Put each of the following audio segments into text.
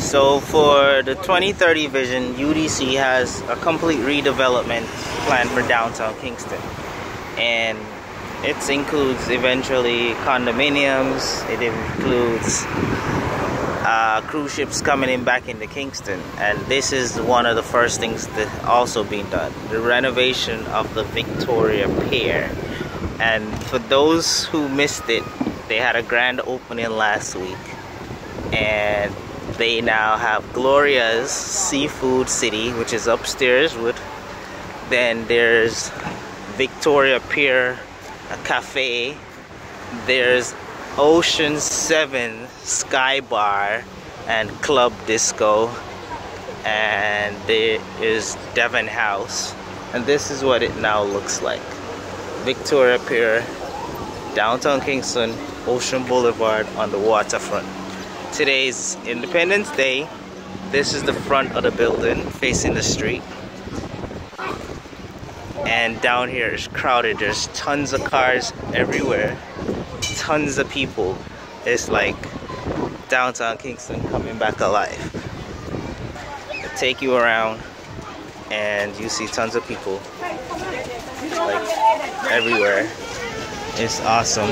So for the 2030 vision, UDC has a complete redevelopment plan for downtown Kingston. And it includes eventually condominiums, it includes cruise ships coming in back into Kingston. And this is one of the first things that also being done, the renovation of the Victoria Pier. And for those who missed it, they had a grand opening last week. And they now have Gloria's Seafood City, which is upstairs with, then there's Victoria Pier, a cafe, there's Ocean 7 Sky Bar and Club Disco, and there is Devon House. And this is what it now looks like. Victoria Pier, downtown Kingston, Ocean Boulevard on the waterfront. Today's Independence Day. This is the front of the building facing the street. And down here is crowded. There's tons of cars everywhere. Tons of people. It's like downtown Kingston coming back alive. I take you around and you see tons of people like everywhere. It's awesome.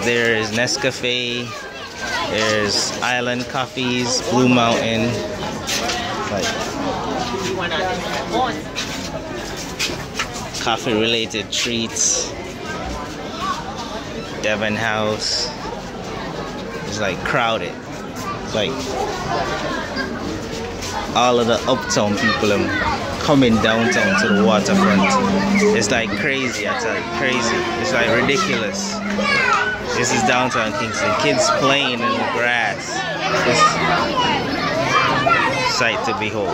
There is Nescafe, there's Island Coffees, Blue Mountain, like coffee related treats, Devon House. It's like crowded. It's like all of the uptown people coming downtown to the waterfront. It's like crazy, I tell you, crazy. It's like ridiculous. This is downtown Kingston. Kids playing in the grass. It's a sight to behold.